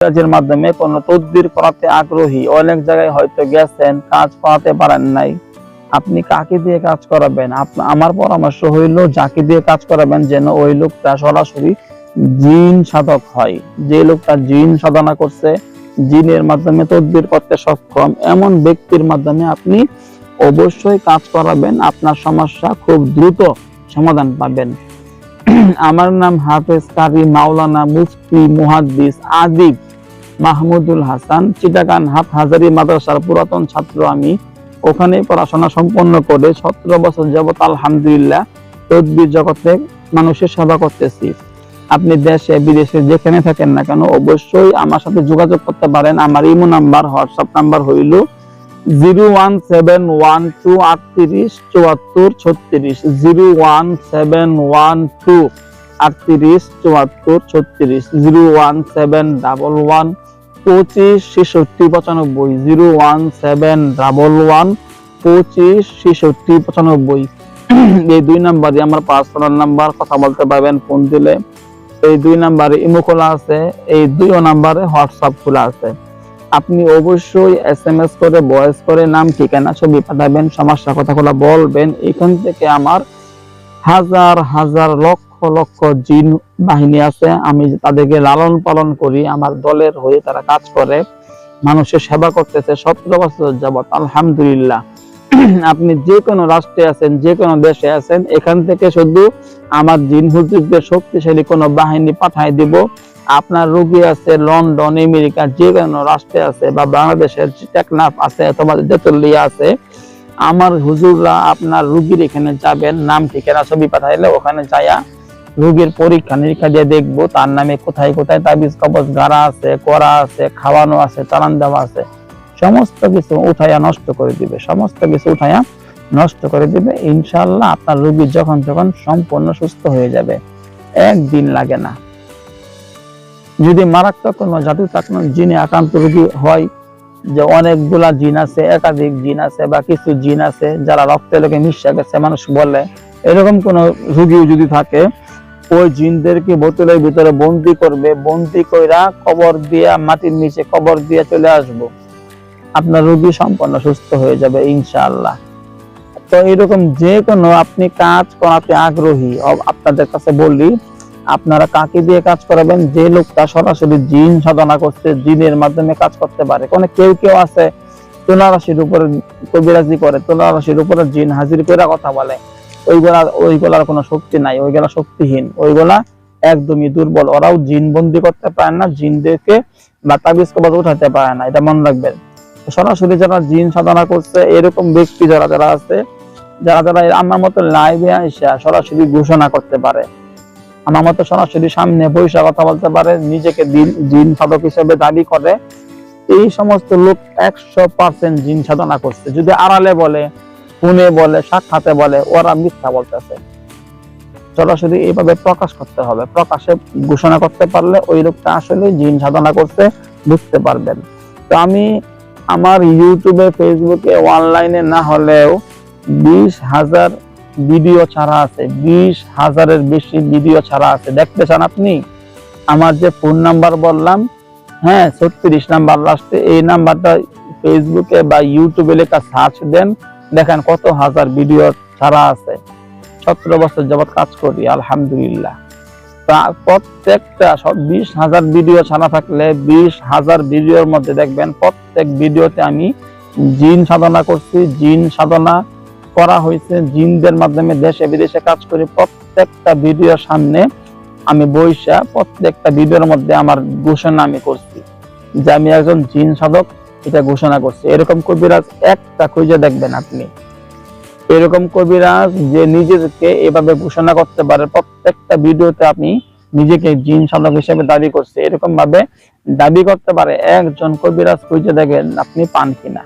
কাজের মাধ্যমে কোনো তদবির করাতে আগ্রহী, অনেক জায়গায় হয়তো গেছেন, কাজ করাতে পারেন নাই, আপনি কাকে দিয়ে কাজ করাবেন? আমার পরামর্শ হইল যাকে দিয়ে কাজ করাবেন যেন ওই লোকটা সরাসরি জিন সাধক হয়। যে লোকটা জিন সাধনা করছে, জিনের মাধ্যমে তদবির করতে সক্ষম, এমন ব্যক্তির মাধ্যমে আপনি অবশ্যই কাজ করাবেন। আপনার সমস্যা খুব দ্রুত সমাধান পাবেন। আমার নাম হাফেজ কারি মাওলানা মুফতি মুহাদ্দিস আদিব মাহমুদুল হাসান, চিটাগাং হাটহাজারী মাদ্রাসার পুরাতন ছাত্র আমি। ওখানে পড়াশোনা সম্পন্ন করে 17 বছর যাবত আলহামদুলিল্লাহ তদবির জগতে মানুষের সেবা করতেছি। আপনি দেশে বিদেশে যেখানে থাকেন না কেন অবশ্যই আমার সাথে যোগাযোগ করতে পারেন। আমার ইমো নাম্বার, হোয়াটসঅ্যাপ নাম্বার হইল 01712387436, 01712387436, 01711256695, 01711256695। এই দুই নাম্বারে আমার পার্সোনাল নাম্বার, কথা বলতে পারবেন ফোন দিলে। এই দুই নাম্বারে ইমো খোলা আছে, এই দুই নাম্বারে হোয়াটসঅ্যাপ খোলা আছে। আপনি অবশ্যই SMS করে, ভয়েস করে নাম ঠিকানা ছবি পাঠাবেন, সমস্যা কথাগুলো বলবেন। এখান থেকে আমার হাজার হাজার লক্ষ লক্ষ জিন বাহিনী আছে, আমি তাদেরকে লালন পালন করি। আমার দলের হয়ে তারা কাজ করে, মানুষের সেবা করতেছে 17 বছর যাবত আলহামদুলিল্লাহ। আপনি যে কোনো রাষ্ট্রে আছেন, যে কোনো দেশে আছেন, এখান থেকে শুধু আমার জিন হুজুরদের শক্তিশালী কোনো বাহিনী পাঠাই দিব। আপনার রোগী আছে লন্ডন, আমেরিকা, যে কোনো রাষ্ট্রে আছে, বা বাংলাদেশের টেকনাফ আছে অথবা তেতুলিয়া আছে, আমার হুজুররা আপনার রোগীর এখানে যাবেন, নাম ঠিকানা ছবি পাঠাইলে ওখানে যায়া রোগীর পরীক্ষা নিরীক্ষা দিয়ে দেখবো তার নামে কোথায় কোথায় তাবিজ কবজ গাড়া আছে, করা আছে, খাওয়ানো আছে, চালান দেওয়া আছে, সমস্ত কিছু উঠাইয়া নষ্ট করে দিবে, সমস্ত কিছু উঠাইয়া নষ্ট করে দিবে। ইনশাআল্লাহ আপনার রোগী যখন সম্পূর্ণ সুস্থ হয়ে যাবে, একদিন লাগে না। যদি মারাত্মক কোনো জাদু জিনে আক্রান্ত রোগী হয়, যে অনেকগুলা জিন আছে, একাধিক জিন আছে, বা কিছু জিন আছে যারা রক্তে লোকে মিশে গেছে মানুষ বলে, এরকম কোন রোগীও যদি থাকে, ওই জিনদেরকে বোতলের ভিতরে বন্দি করবে, বন্দি কইরা কবর দিয়া, মাটির নিচে কবর দিয়ে চলে আসবো, আপনার রোগী সম্পূর্ণ সুস্থ হয়ে যাবে ইনশাআল্লাহ। তো এরকম যে কোনো আপনি কাজ করাতে আগ্রহী, আপনাদের কাছে বলি আপনারা কাকে দিয়ে কাজ করাবেন? যে লোকটা সরাসরি জিন সাধনা করছে, জিনের মাধ্যমে কাজ করতে পারে। কেউ কেউ আছে তুলা রাশির উপরে কবিরাজি করে, তুলা রাশির উপরে জিন হাজির করে কথা বলে, ওইগুলার কোনো শক্তি নাই, ওইগুলা শক্তিহীন, ওইগুলা একদমই দুর্বল। ওরাও জিন বন্দি করতে পারে না, জিনদেরকে বা তাবিজ কবজ উঠাতে পারে না, এটা মনে রাখবেন। সরাসরি যারা জিন সাধনা করছে এরকম ব্যক্তি যারা যারা আছে, যারা যারা আমার মতো লাইভে আইসা সরাসরি ঘোষণা করতে পারে, আমার মতো সরাসরি সামনে বৈশা কথা বলতে পারে, নিজেকে জিন সাধক হিসেবে দাবি করে, এই সমস্ত লোক 100% জিন সাধনা করছে। যদি আড়ালে বলে, ফোনে বলে, সাক্ষাতে বলে, ওরা মিথ্যা বলতেছে। সরাসরি এইভাবে প্রকাশ করতে হবে, প্রকাশে ঘোষণা করতে পারলে ওই লোকটা আসলে জিন সাধনা করছে বুঝতে পারবেন। তো আমি আমার ইউটিউবে, ফেসবুকে, অনলাইনে না হলেও 20,000 ভিডিও ছাড়া আছে, 20,000-এর বেশি ভিডিও ছাড়া আছে। দেখতে চান আপনি? আমার যে ফোন নাম্বার বললাম, হ্যাঁ 36 নাম্বার লাস্টে, এই নাম্বারটা ফেসবুকে বা ইউটিউবে লেখা সার্চ দেন, দেখেন কত হাজার ভিডিও ছাড়া আছে। 17 বছর যাবত কাজ করি আলহামদুলিল্লাহ। প্রত্যেকটা 20,000 ভিডিও ছাড়া থাকলে 20,000 ভিডিওর মধ্যে দেখবেন প্রত্যেক ভিডিওতে আমি জিন সাধনা করছি, জিন সাধনা করা হয়েছে, জিনদের মাধ্যমে দেশে বিদেশে কাজ করি। প্রত্যেকটা ভিডিওর সামনে আমি বইসা প্রত্যেকটা ভিডিওর মধ্যে আমার ঘোষণা আমি করছি যে আমি একজন জিন সাধক, এটা ঘোষণা করছি। এরকম কবিরাজ একটা খুঁজে দেখবেন আপনি, এরকম কবিরাজ যে নিজেকে এভাবে ঘোষণা করতে পারে, প্রত্যেকটা ভিডিওতে আপনি নিজেকে জিন সাধক হিসেবে দাবি করছে, এরকম ভাবে দাবি করতে পারে, একজন কবিরাজ খুঁজে দেখেন আপনি পান কিনা।